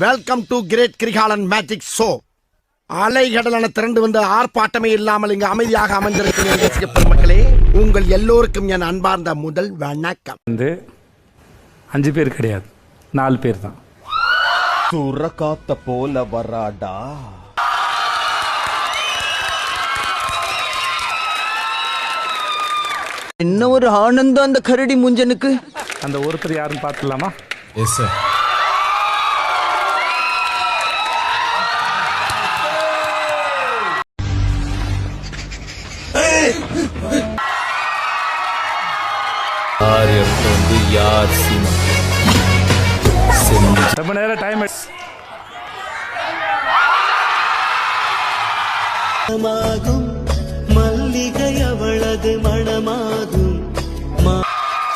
Welcome to great Kirikalan magic show. அலைகடலான திரண்டு வந்து ஆர்ப்பாட்டமே இல்லாமல் இங்கு அமைதியாக அமைந்திருக்கும் பெருமக்களே, உங்கள் எல்லோருக்கும் என் அன்பார்ந்த முதல் வணக்கம். 5 பேர் கிடையாது, 4 பேர் தான். சுரக்காத்த போல வராடா. என்ன ஒரு ஆனந்தம் அந்த கரடி முஞ்சனுக்கு. அந்த ஒருத்தர் யாருன்னு பார்த்துலாமா? Yes sir. யார் ரொம்ப நேரம் டைம் மல்லிகை அவளது மணமாகும்.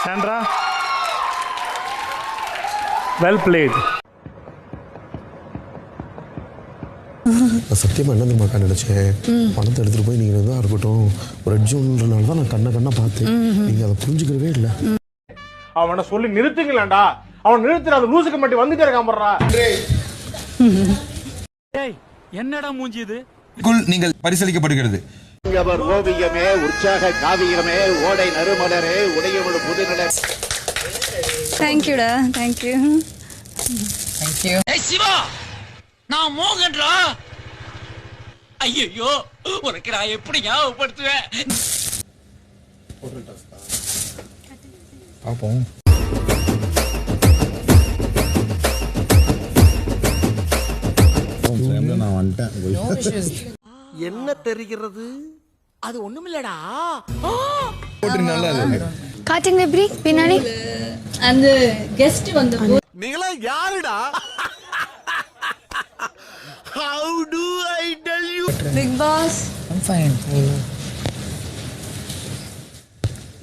Sandra, well plate. சத்தியமா என்ன தெரியுமா நினைச்சேன், பணத்தை எடுத்துட்டு போய் நீங்க தான் இருக்கட்டும் ஒரு ரெட்ஜோன்றனால தான் நான் கண்ண பார்த்தேன். நீங்க அதை புரிஞ்சுக்கவே இல்லை. அவனை சொல்லி நிறுத்துங்களேன்டா. அவன் நிறுத்துற அந்த லூசுக்கு மட்டும் வந்துட்டே இருக்கான் போடுறா. என்னடா மூஞ்சி இது? நீங்கள் பரிசீலிக்கப்படுகிறது. ஓவியமே, உற்சாக காவியமே, ஓடை நறுமலரே, உடையவளு புதுநல. தேங்க்யூடா, தேங்க்யூ. ஏய் சிவா, நான் மோகன்டா. ஐயோ, உனக்கு நான் எப்படி ஞாபகப்படுத்துவேன்? பாப்போம். என்ன தெரிகிறது? அது ஒண்ணுமில்லடா. காட்டுங்க எப்படி பின்னாடி அந்த கெஸ்ட் வந்து. நீங்களா யாருடா? How do I tell you? Bigg Boss. I'm fine.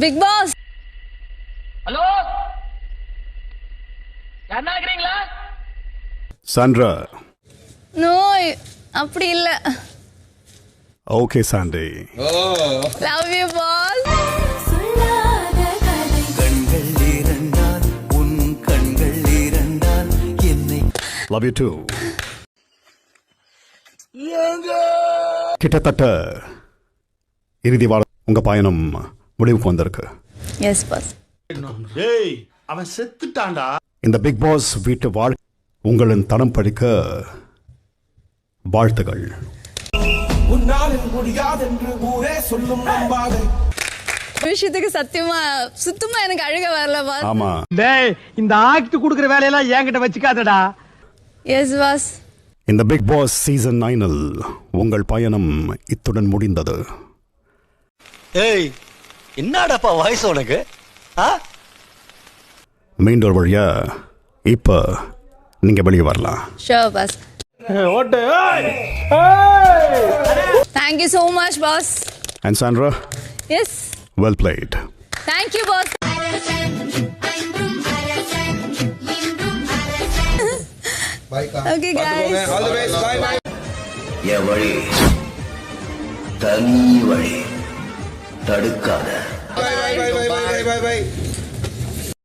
Bigg Boss. Hello, யாரா இருக்கீங்களா? சாண்ட்ரா. நோ, அப்படி இல்ல. Okay Sandy. Love you boss. கண்கள் இரண்டால் உன் கண்கள் இரண்டால் என்னை. Love you too. கிட்டத்தட்ட இறுதி வாரம் உங்க பயணம் முடிவுக்கு வந்திருக்கு. Yes boss. டேய், அவன் செத்துட்டான்டா. இந்த பிக் பாஸ் வீட்டு வாழ் உங்களின் தடம் படிக்க வாழ்த்துகள். விஷயத்துக்கு சத்தியமா சுத்தமா எனக்கு அழுக வரல பாஸ். ஆமா, டேய், இந்த ஆக்ட் குடுக்குற வேலையெல்லாம் என்கிட்ட வச்சுக்காதடா. Yes boss. இந்த பிக் பாஸ் சீசன் 9 உங்கள் பயணம் இத்துடன் முடிந்தது. ஏய், என்னடாப்பா வாய்ஸ் உனக்கு? மீண்டும் வழியா இப்ப நீங்க வெளியே வரலாம். Sure boss. ஓட்டு. Thank you so much boss. And Sandra? Yes. Well played. Thank you boss. Bye. Okay guys. All the best. Bye bye. என் வழி தனி வழி, தடுக்காத. Bye bye bye bye bye bye bye.